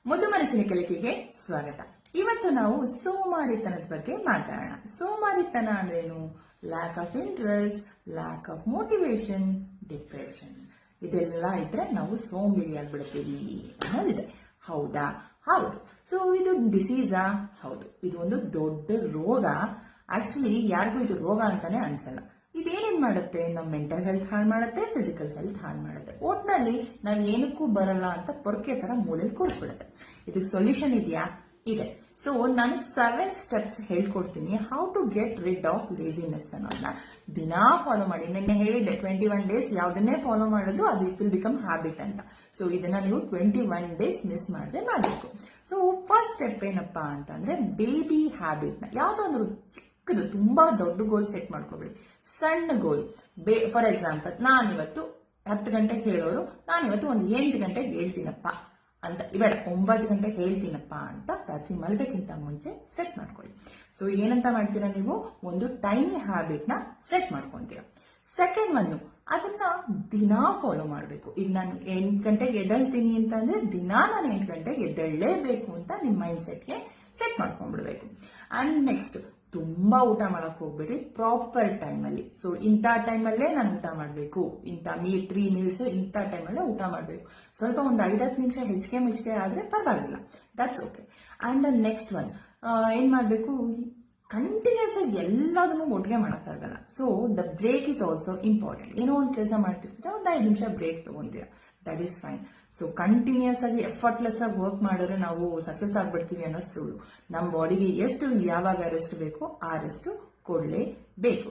ಮುದ್ದು ಮನಸ್ಸಿನ ಕಲಿಕೆಗೆ ಸ್ವಾಗತ. ಇವತ್ತು ನಾವು ಸೋಮಾರಿತನದ ಬಗ್ಗೆ ಮಾತಾಡೋಣ. ಸೋಮಾರಿತನ ಅಂದ್ರೇನು? Lack of interest, lack of motivation, depression. ಇದೆಲ್ಲ ಇದ್ರೆ ನಾವು ಸೋಂಬೇರಿ ಆಗ್ಬಿಡ್ತೀವಿ ಅನ್ನೋದಿದೆ. ಹೌದಾ? ಹೌದು. ಸೊ ಇದು ಡಿಸೀಸಾ? ಹೌದು. ಇದು ಒಂದು ದೊಡ್ಡ ರೋಗ. ಆಕ್ಚುಲಿ ಯಾರಿಗೂ ಇದು ರೋಗ ಅಂತಾನೆ ಅನ್ಸಲ್ಲ. ಇದೇನೇನ್ ಮಾಡುತ್ತೆ? ನಮ್ಮ ಮೆಂಟಲ್ ಹೆಲ್ತ್ ಹಾಳು ಮಾಡುತ್ತೆ, ಫಿಸಿಕಲ್ ಹೆಲ್ತ್ ಹಾಳು ಮಾಡುತ್ತೆ. ಒಟ್ನಲ್ಲಿ ನಾವ್ ಏನಕ್ಕೂ ಬರಲ್ಲ ಅಂತ ಪೊರ್ಕೆ ತರ ಮೂಲೆಯಲ್ಲಿ ಕೂರಿಸ್ಬಿಡುತ್ತೆ. ಇದು ಸೊಲ್ಯೂಷನ್ ಇದೆಯಾ? ಇದೆ. ಸೊ ನಾನು 7 ಸ್ಟೆಪ್ಸ್ ಹೇಳ್ಕೊಡ್ತೀನಿ, how to get rid of laziness ಅನ್ನೋದನ್ನ ದಿನಾ ಫಾಲೋ ಮಾಡಿ. ನಿನ್ನೆ ಹೇಳಿದ್ದೆ 21 ಡೇಸ್ ಯಾವ್ದನ್ನೇ ಫಾಲೋ ಮಾಡಿದ್ರು ಅದು ಇಟ್ ವಿಲ್ ಬಿಕಮ್ ಹ್ಯಾಬಿಟ್ ಅಂತ. ಸೊ ಇದನ್ನ ನೀವು 21 ಡೇಸ್ ಮಿಸ್ ಮಾಡದೆ ಮಾಡಬೇಕು. ಸೊ ಫಸ್ಟ್ ಸ್ಟೆಪ್ ಏನಪ್ಪಾ ಅಂತಂದ್ರೆ ಬೇಬಿ ಹ್ಯಾಬಿಟ್ ನ ಯಾವ್ದಾದ್ರು ತುಂಬಾ ದೊಡ್ಡ ಗೋಲ್ ಸೆಟ್ ಮಾಡ್ಕೋಬೇಡಿ. ಸಣ್ಣ ಗೋಲ್. ಫಾರ್ ಎಕ್ಸಾಂಪಲ್, ನಾನಿವತ್ತು 10 ಗಂಟೆಗೆ ಹೇಳೋರು ನಾನಿವತ್ತು ಒಂದು 8 ಗಂಟೆಗೆ ಹೇಳ್ತೀನಪ್ಪ ಅಂತ, ಬೇಡ 9 ಗಂಟೆಗೆ ಹೇಳ್ತೀನಪ್ಪ ಅಂತ ರಾತ್ರಿ ಮಲಗಕ್ಕಿಂತ ಮುಂಚೆ ಸೆಟ್ ಮಾಡ್ಕೊಳ್ಳಿ. ಸೊ ಏನಂತ ಮಾಡ್ತೀರಾ ನೀವು? ಒಂದು ಟೈನಿ ಹ್ಯಾಬಿಟ್ ನ ಸೆಟ್ ಮಾಡ್ಕೊಂತೀರಾ. ಸೆಕೆಂಡ್ ಒನ್, ಅದನ್ನ ದಿನಾ ಫಾಲೋ ಮಾಡಬೇಕು. ಈಗ ನಾನು 8 ಗಂಟೆಗೆ ಎದ್ದೇಳ್ತೀನಿ ಅಂತಂದ್ರೆ ದಿನಾ ನಾನು 8 ಗಂಟೆಗೆ ಎದ್ದೇಳಲೇಬೇಕು ಅಂತ ನಿಮ್ಮ ಮೈಂಡ್ ಸೆಟ್ಗೆ ಸೆಟ್ ಮಾಡ್ಕೊಂಡ್ಬಿಡ್ಬೇಕು. ಅಂಡ್ ನೆಕ್ಸ್ಟ್, ತುಂಬಾ ಊಟ ಮಾಡಕ್ ಹೋಗ್ಬೇಡಿ, ಪ್ರಾಪರ್ ಟೈಮ್ ಅಲ್ಲಿ. ಸೊ ಇಂಥ ಟೈಮಲ್ಲೇ ನಾನು ಊಟ ಮಾಡಬೇಕು, ಇಂಥ 3 ಮೀಲ್ಸ್ ಇಂಥ ಟೈಮಲ್ಲೇ ಊಟ ಮಾಡಬೇಕು. ಸ್ವಲ್ಪ ಒಂದು 5-10 ನಿಮಿಷ ಹೆಚ್ಚಿಗೆ ಮಿಚ್ಗೆ ಆದ್ರೆ ಪರವಾಗಿಲ್ಲ, that's okay. And next one, ಏನ್ ಮಾಡ್ಬೇಕು? ಕಂಟಿನ್ಯೂಸ್ ಆಗಿ ಎಲ್ಲದನ್ನು ಒಟ್ಟಿಗೆ ಮಾಡಕ್ಕಾಗಲ್ಲ. So the break is also important. ಏನೋ ಒಂದು ಕೆಲಸ ಮಾಡ್ತಿರ್ತೀರಾ, ಒಂದು 5 ನಿಮಿಷ ಬ್ರೇಕ್ ತಗೊಂತೀರಾ, that is fine. So continuous ಆಗಿ ಎಫರ್ಟ್ಲೆಸ್ ಆಗಿ ವರ್ಕ್ ಮಾಡಿದ್ರೆ ನಾವು ಸಕ್ಸಸ್ ಆಗ್ಬಿಡ್ತೀವಿ ಅನ್ನೋದು ಸುಳ್ಳು. ನಮ್ಮ ಬಾಡಿಗೆ ಎಷ್ಟು ಯಾವಾಗ ರೆಸ್ಟ್ ಬೇಕೋ ಆ ರೆಸ್ಟ್ ಕೊಡ್ಲೇಬೇಕು.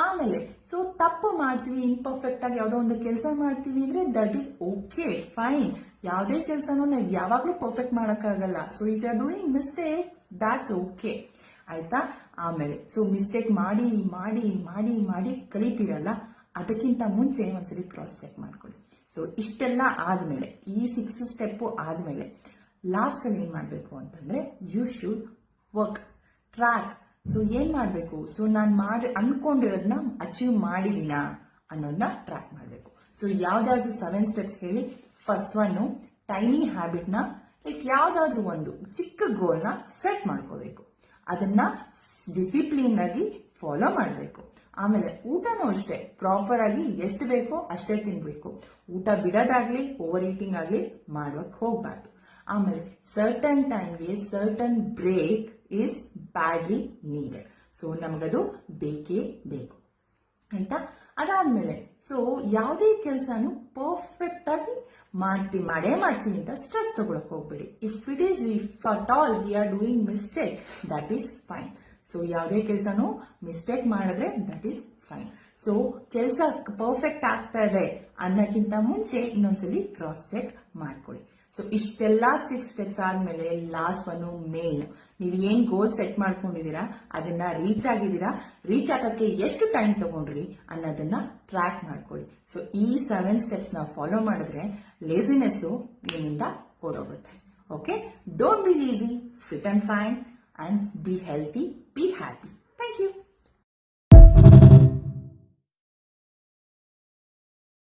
ಆಮೇಲೆ ಸೊ ತಪ್ಪು ಮಾಡ್ತೀವಿ, ಇಂಪರ್ಫೆಕ್ಟ್ ಆಗಿ ಯಾವುದೋ ಒಂದು ಕೆಲಸ ಮಾಡ್ತೀವಿ ಅಂದ್ರೆ ದಟ್ ಈಸ್ ಓಕೆ, ಫೈನ್. ಯಾವುದೇ ಕೆಲಸನೂ ನಾವು ಯಾವಾಗ್ಲೂ ಪರ್ಫೆಕ್ಟ್ ಮಾಡಕ್ಕಾಗಲ್ಲ. So if you are doing mistake, that's okay, ಆಯ್ತಾ? ಆಮೇಲೆ ಸೊ ಮಿಸ್ಟೇಕ್ ಮಾಡಿ ಮಾಡಿ ಮಾಡಿ ಮಾಡಿ ಕಲಿತೀರಲ್ಲ, ಅದಕ್ಕಿಂತ ಮುಂಚೆ ಒಂದ್ಸರಿ ಕ್ರಾಸ್ ಚೆಕ್ ಮಾಡ್ಕೊಳ್ಳಿ. ಸೊ ಇಷ್ಟೆಲ್ಲ ಆದ್ಮೇಲೆ, ಈ 6 ಸ್ಟೆಪ್ ಆದ್ಮೇಲೆ ಲಾಸ್ಟ್ ಅಲ್ಲಿ ಏನ್ ಮಾಡ್ಬೇಕು ಅಂತಂದ್ರೆ, you should work track. So ಏನ್ ಮಾಡ್ಬೇಕು? ಸೊ ನಾನು ಅನ್ಕೊಂಡಿರೋದನ್ನ ಅಚೀವ್ ಮಾಡಿದೀನಾ ಅನ್ನೋದನ್ನ ಟ್ರ್ಯಾಕ್ ಮಾಡ್ಬೇಕು. ಸೊ ಯಾವ್ದಾದ್ರು 7 ಸ್ಟೆಪ್ಸ್ ಹೇಳಿ. ಫಸ್ಟ್ ಒನ್, ಟೈನಿ ಹ್ಯಾಬಿಟ್ ನ ಲೈಕ್ ಯಾವ್ದಾದ್ರು ಒಂದು ಚಿಕ್ಕ ಗೋಲ್ ನ ಸೆಟ್ ಮಾಡ್ಕೋಬೇಕು. ಅದನ್ನ ಡಿಸಿಪ್ಲಿನ್ ಆಗಿ ಫಾಲೋ ಮಾಡಬೇಕು. ಆಮೇಲೆ ಊಟನೂ ಅಷ್ಟೇ, ಪ್ರಾಪರ್ ಆಗಿ ಎಷ್ಟು ಬೇಕೋ ಅಷ್ಟೇ ತಿನ್ಬೇಕು. ಊಟ ಬಿಡೋದಾಗ್ಲಿ ಓವರ್ ಈಟಿಂಗ್ ಆಗ್ಲಿ ಮಾಡೋಕ್ ಹೋಗ್ಬಾರ್ದು. ಆಮೇಲೆ ಸರ್ಟನ್ ಟೈಮ್ಗೆ certain break is badly needed. So ನಮಗದು ಬೇಕೇ ಬೇಕು, ಆಯ್ತಾ? ಅದಾದ್ಮೇಲೆ ಸೊ ಯಾವುದೇ ಕೆಲಸನು ಪರ್ಫೆಕ್ಟ್ ಆಗಿ ಮಾಡೇ ಮಾಡ್ತೀವಿ ಅಂತ ಸ್ಟ್ರೆಸ್ ತಗೊಳಕ್ ಹೋಗ್ಬೇಡಿ. If at all we are doing mistake, that is fine. So ಯಾವುದೇ ಕೆಲಸನೂ ಮಿಸ್ಟೇಕ್ ಮಾಡಿದ್ರೆ ದಟ್ ಈಸ್ ಫೈನ್. ಸೊ ಕೆಲಸ ಪರ್ಫೆಕ್ಟ್ ಆಗ್ತಾ ಇದೆ ಅನ್ನೋಕ್ಕಿಂತ ಮುಂಚೆ ಇನ್ನೊಂದ್ಸಲಿ ಕ್ರಾಸ್ ಚೆಕ್ ಮಾಡ್ಕೊಳ್ಳಿ. ಸೊ ಇಷ್ಟೆಲ್ಲ 6 ಸ್ಟೆಪ್ಸ್ ಆದ್ಮೇಲೆ ಲಾಸ್ಟ್ ಒನ್ ಮೇನ್, ನೀವು ಏನ್ ಗೋಲ್ ಸೆಟ್ ಮಾಡ್ಕೊಂಡಿದೀರಾ ಅದನ್ನ ರೀಚ್ ಆಗಿದ್ದೀರಾ, ರೀಚ್ ಆಗಕ್ಕೆ ಎಷ್ಟು ಟೈಮ್ ತಗೊಂಡ್ರಿ ಅನ್ನೋದನ್ನ ಟ್ರ್ಯಾಕ್ ಮಾಡ್ಕೊಳ್ಳಿ. ಸೊ ಈ 7 ಸ್ಟೆಪ್ಸ್ ನಾವು ಫಾಲೋ ಮಾಡಿದ್ರೆ ಲೇಸಿನೆಸ್ ನಿಮ್ಮಿಂದ ಓಡೋಗುತ್ತೆ. Okay, don't be lazy, sit and fine and be healthy, be happy. Thank you.